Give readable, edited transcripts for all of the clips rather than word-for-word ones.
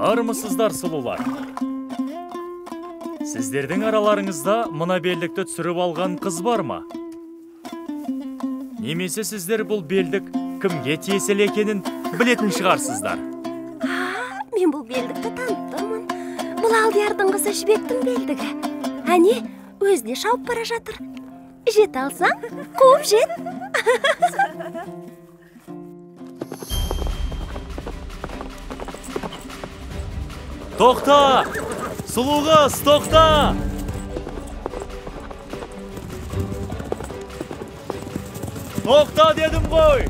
Армысыздар сұлулар. Сіздердің араларыңызда мына белдікті түсіріп алған қыз бар ма? Немесе сіздер бұл белдік кімге тиесілі екенін білетін шығарсыздар. Мен бұл белдікті таныптымын. Бұл Алдиярдың қызы Жібектің белдігі. Әне, өзіне шауып бара жатыр. Жет алсаң, қуып жет. Тоқта! Сұлу қыз, тоқта! Тоқта дедім ғой!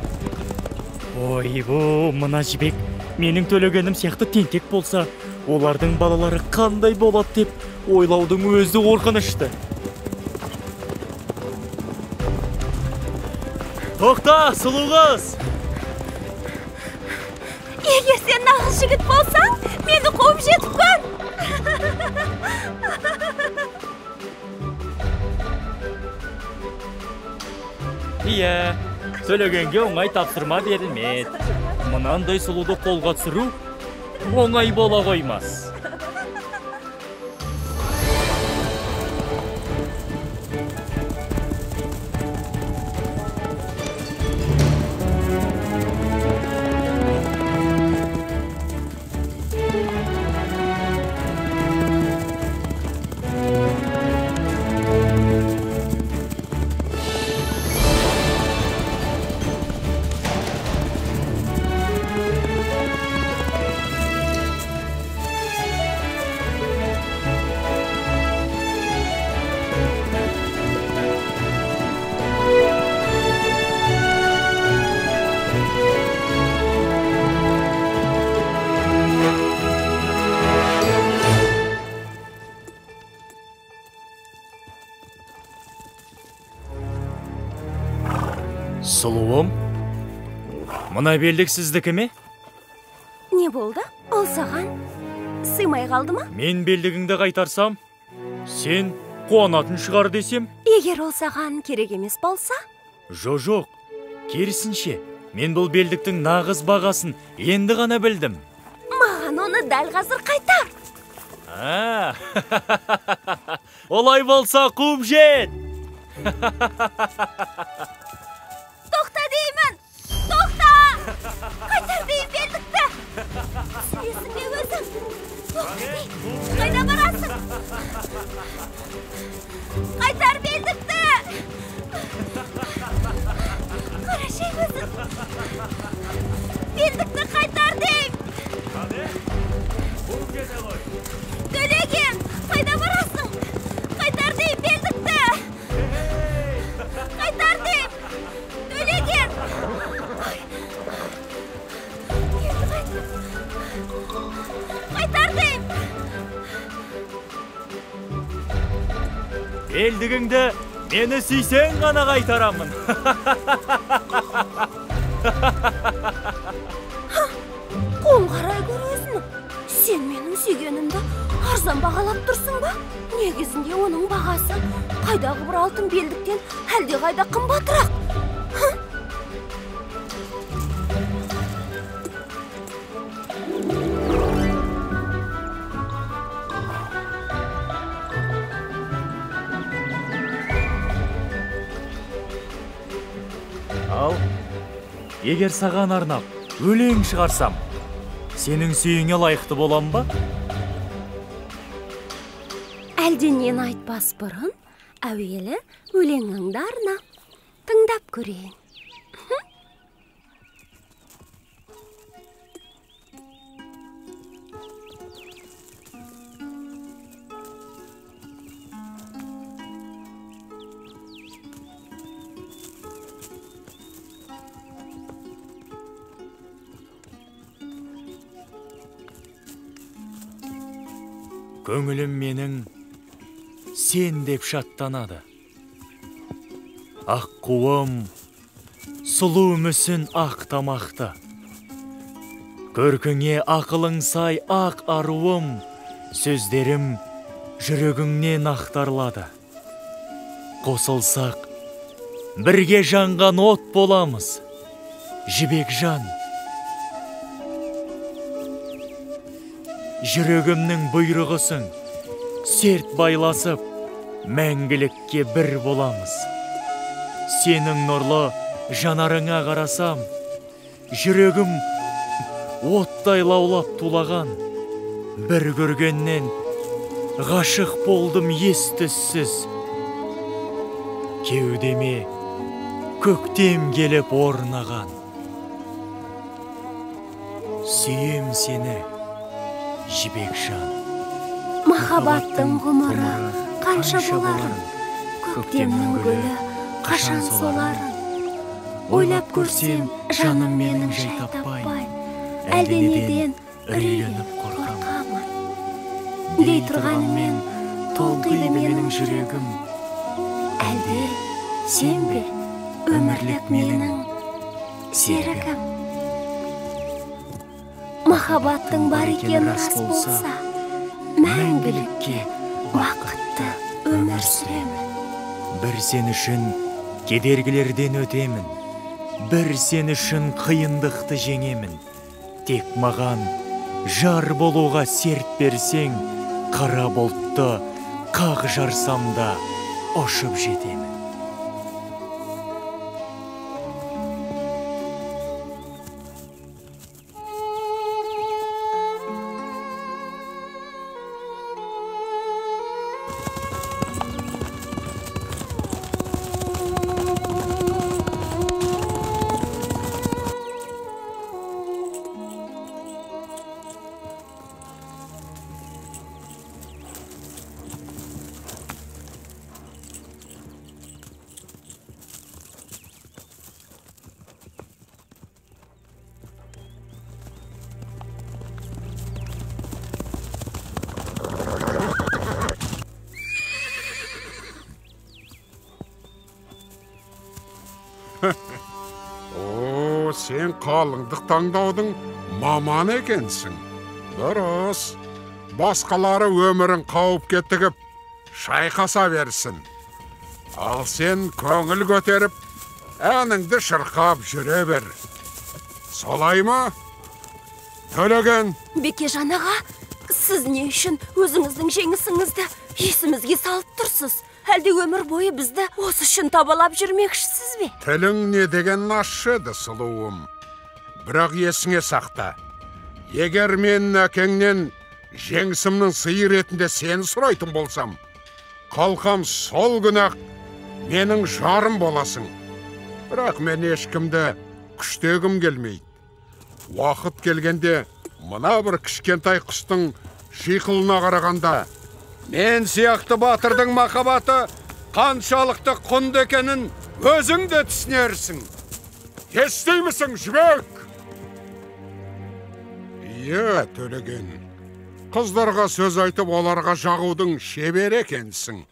Ойбу, мына Жібек менің төлегенім сияқты тентек болса, олардың балалары қандай болады деп ойлаудың өзі қорқынышты. Тоқта, сұлу қыз! Егер сен нағыз жігіт болсаң, мені қуып жетіп көр. Иә, төлегенге оңай тапсырма берілмеді. Мынандай сұлуды қолға түсіру оңай бола қоймас. Сұлуым, мына белдік сіздікі ме? Не болды? Ол саған сыймай қалды ма? Мен белдігіңді қайтарсам, сен қуанатын шығар десем? Егер ол саған керек емес болса? Жоқ, керісінше, мен бұл белдіктің нағыз бағасын енді ғана білдім. Маған оны дәл қазір қайтар. Олай болса қуып жет! Тоқта деймін! Тоқта! Қайтар дейін белдікті! Түсінесің бе өзің? Тоқта дейін! Қайда барасың? Қайтар белдікті! Қарашай өзің! Белдікті қайтар дейін! Төлеген! Қайда барасың? Қайтар дейін белдікті! Қайтар дейін! Төлеген! Қайтар дейін! Белдігіңді мені сүйсең ғана қайтарамын. Оң қарай көр өзіні. Сен менің сүйгенімді арзан бағалап тұрсың ба? Негізінде оның бағасы қайдағы бір алтын белдіктен әлде қайда қымбатырақ. Ал, егер саған арнап өлең шығарсам, сенің сүйіңе лайықты болам ба? Әлденен айтпас бұрын, әуелі өлеңіңді арнап тыңдап көрейін. Көңілім менің сен деп шаттанады. Ақ қуым, сұлу мүсін ақ тамақты. Көркіңе ақылың сай ақ аруым, сөздерім жүрегіңнен ақтарлады. Қосылсақ, бірге жанған от боламыз, Жібек жан. жүрегімнің бұйрығысың. Серт байласып, мәңгілікке бір боламыз. Сенің нұрлы жанарыңа қарасам, жүрегім оттай лаулап тулаған. Бір көргеннен ғашық болдым ес-түссіз. Кеудеме көктем келіп орнаған. Сүйем сені, жібек жан. Махаббаттың ғұмыры қанша боларын, көктемнің гүлі қашан соларын. Ойлап көрсем, жаным менің жай таппай, әлденеден үрейленіп қорқамын. Дей тұрғанымен толқиды менің жүрегім. Әлде сен бе өмірлік менің серігім? Махаббаттың бар екен рас болса, мәңгілікке бақытты өмір сүремін. Бір сен үшін кедергілерден өтемін. Бір сен үшін қиындықты жеңемін. Тек маған жар болуға серт берсең, қара бұлтты қақ жарсам да ұшып жетемін. О, сен қалыңдық таңдаудың маманы екенсің. Дұрыс. Басқалары өмірін қауіпке тігіп, шайқаса берсін. Ал сен көңіл көтеріп, әніңді шырқап жүре бер. Солай ма? Төлеген. Бекежан аға, сіз не үшін өзіңіздің жеңісіңізді есімізге салып тұрсыз? Әлде өмір бойы бізді осы үшін табалап жүрмекшісіз бе? Тілің не деген ащы еді, сұлуым. Бірақ есіңе сақта. Егер мен әкеңнен жеңісімнің сыйы ретінде сені сұрайтын болсам, қалқам сол күні-ақ менің жарым боласың. Бірақ мен ешкімді күштегім келмейді. Уақыт келгенде мына бір кішкентай құстың шиқылына қарағанда, мен сияқты батырдың махаббаты қаншалықты құнды екенін өзің де түсінерсің. Естимісің, жібек? Иә, Төлеген. Қыздарға сөз айтып, оларға жағудың шебер екенсің.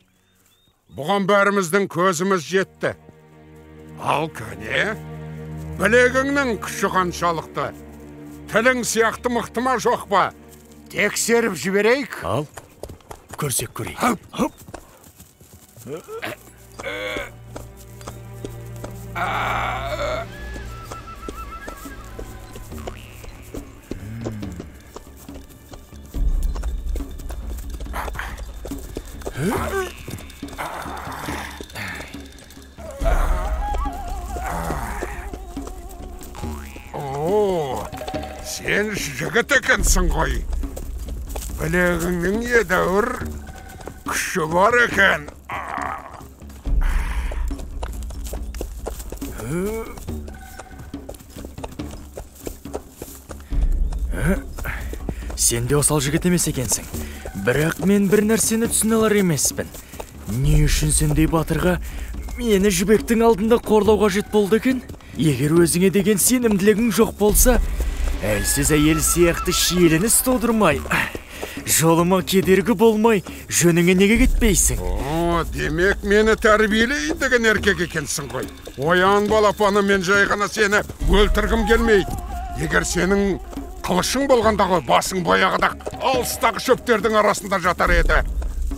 Бұған бәріміздің көзіміз жетті. Ал көне, білегіңнің күші қаншалықты? Тілің сияқты мықты ма жоқ па? Тексеріп жіберейік. Ал, көрсек көрейік. О, сен жігіт екенсің ғой. Білегіңнің едәуір күші бар екен. Сен де осал жігіт емес екенсің. Бірақ мен бір нәрсені түсіне алар емеспін. Не үшін сендей батырға мені жібектің алдында қорлау қажет болды екен? Егер өзіңе деген сенімділігің жоқ болса, әлсіз әйел сияқты шиеленіс тудырмай, жолыма кедергі болмай, жөніңе неге кетпейсің? О, демек мені тәрбиелейін деген еркек екенсің ғой. Оян балапаны, мен жай ғана сені өлтіргім келмейді. Егер сенің қылышың болғанда ғой, басың баяғыдақ алыстағы шөптердің арасында жатар еді.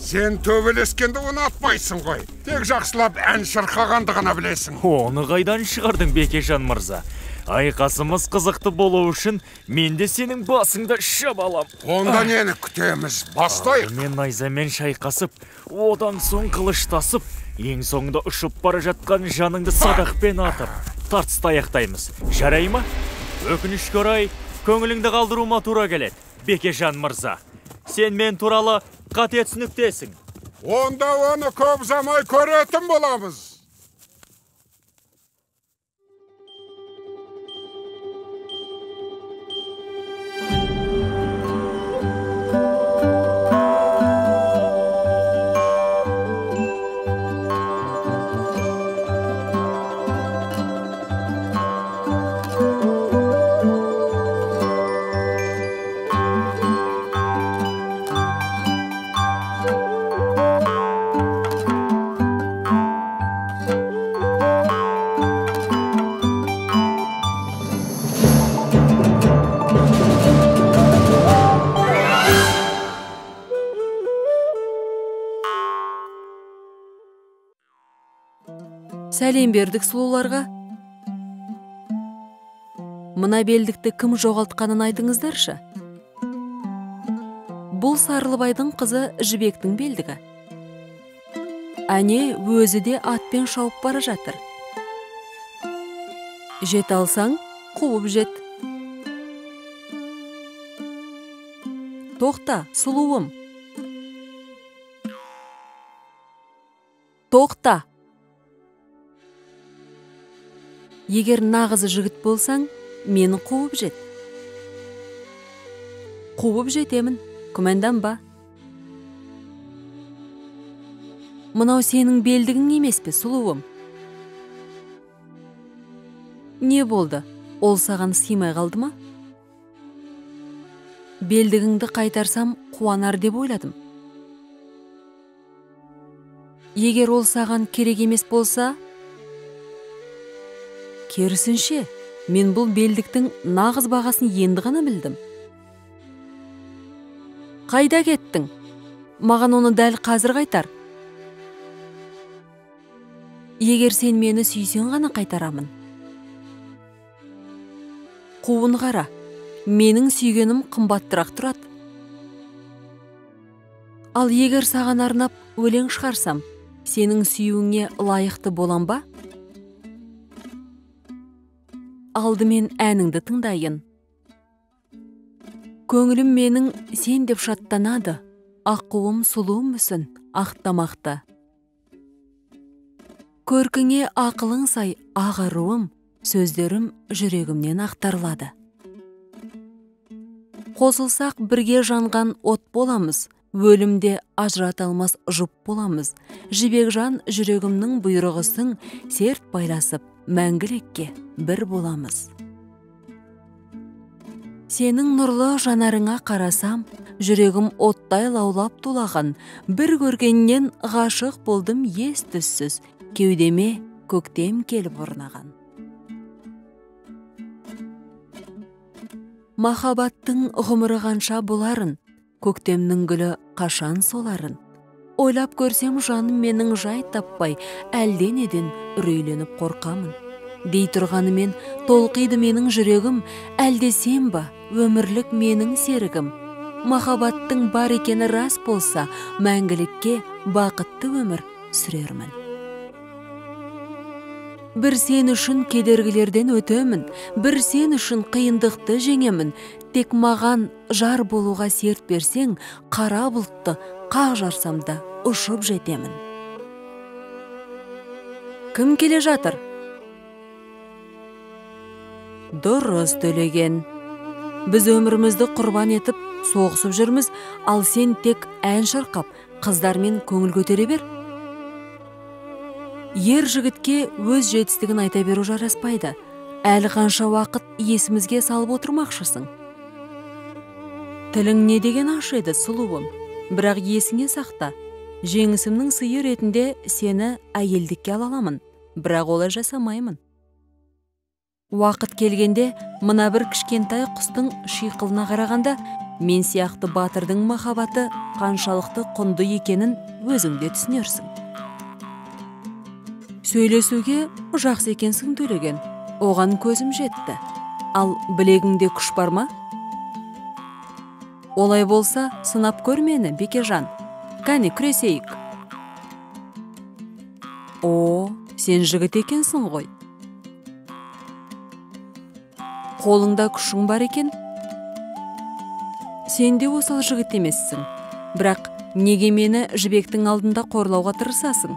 Сен төбелескенді ұнатпайсың ғой. Тек жақсылап ән шырқағанды ғана білесің. Оны қайдан шығардың, Бекежан мырза? Айқасымыз қызықты болу үшін мен де сенің басыңда шабалам. Онда нені күтеміз? Бастайық. Мен найзамен шайқасып, одан соң қылыштасып, ең соңында ұшып бара жатқан жаныңды садақпен атып, тартысты аяқтаймыз. Жарай ма? Өкінішке орай, көңіліңді қалдыруыма тура келеді. Бекежан мырза, сен мен туралы қате түсініктесің. Онда оны көп замай көретін боламыз. Сәлем бердік сұлуларға. Мына белдікті кім жоғалтқанын айтыңыздаршы. Бұл Сарлыбайдың қызы Жібектің белдігі. Әне өзі де атпен шауып бара жатыр. Жет алсаң, қуып жет. Тоқта, сұлуым. Тоқта. Егер нағызы жігіт болсаң, мені қуып жет. Қуып жетемін, күмәнданба. Мынау сенің белдігің емес пе, сұлуым? Не болды? Ол саған сыймай қалды ма? Белдігіңді қайтарсам, қуанар деп ойладым. Егер ол саған керек емес болса, керісінше, мен бұл белдіктің нағыз бағасын енді ғана білдім. Қайда кеттің? Маған оны дәл қазір қайтар. Егер сен мені сүйсең ғана қайтарамын. Қуын қара, менің сүйгенім қымбаттырақ тұрады. Ал егер саған арнап өлең шығарсам, сенің сүйуіңе лайықты болам ба? Алдымен әніңді тыңдайын. Көңілім менің сен деп шаттанады, аққуым сұлуым мүсін, ақтамақты. Көркіңе ақылың сай, ағаруым, сөздерім жүрегімнен ақтарылады. Қосылсақ бірге жанған от боламыз, өлімде ажыраталмас жұп боламыз. Жібек жан жүрегімнің бұйрығысың, серт байласып, мәңгілекке бір боламыз. Сенің нұрлы жанарыңа қарасам, жүрегім оттай лаулап тулаған, бір көргеннен ғашық болдым ес-түссіз, кеудеме көктем келіп орнаған. Махаббаттың ғұмыры қанша боларын, көктемнің гүлі қашан соларын. Ойлап көрсем жаным менің жай таппай, әлденеден үрейленіп қорқамын. Дей тұрғанымен толқиды менің жүрегім, әлдесем ба, өмірлік менің серігім. Махаббаттың бар екені рас болса, мәңгілікке бақытты өмір сүрермін. Бір сен үшін кедергілерден өтемін, бір сен үшін қиындықты жеңемін. Тек маған жар болуға серт берсең, қара бұлтты қақ жарсамда ұшып жетемін. Кім келе жатыр? Дұрыс төлеген. Біз өмірімізді құрбан етіп, соғысып жүрміз, ал сен тек ән шырқап, қыздармен көңіл көтере бер. Ер жігітке өз жетістігін айта беру жараспайды. Әлі қанша уақыт есімізге салып отырмақшысың. Тілің не деген аш еді, сұлуым, бірақ есіңе сақта. Жеңісімнің сыйы ретінде сені әйелдікке ала аламын, бірақ олай жасамаймын. Уақыт келгенде, мына бір кішкентай құстың шиқылына қарағанда, мен сияқты батырдың махаббаты қаншалықты құнды екенін өзіңде түсінерсің. Сөйлесуге жақсы екенсің төлеген. оған көзім жетті. Ал білегіңде күш бар ма? Олай болса, сынап көр мені, Бекежан. Кәне, күресейік. О, сен жігіт екенсің ғой. Қолыңда күшің бар екен. Сен де осал жігіт емессің. Бірақ неге мені жібектің алдында қорлауға тырысасың?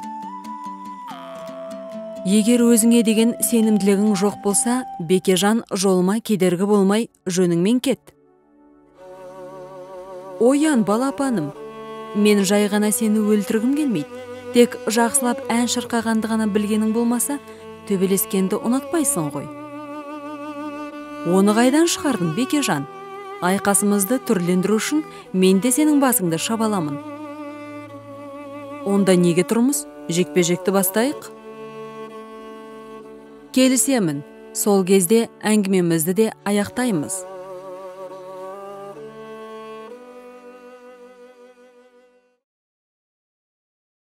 Егер өзіңе деген сенімділігің жоқ болса, Бекежан, жолыма кедергі болмай, жөніңмен кет. Оян, балапаным, мен жай ғана сені өлтіргім келмейді. Тек жақсылап ән шырқағанды ғана білгенің болмаса, төбелескенді ұнатпайсың ғой. Оны қайдан шығардың, Бекежан? Айқасымызды түрлендіру үшін мен де сенің басыңды шабаламын. Онда неге тұрмыз? Жекпе-жекті бастайық? Келісемін, сол кезде әңгімемізді де аяқтаймыз.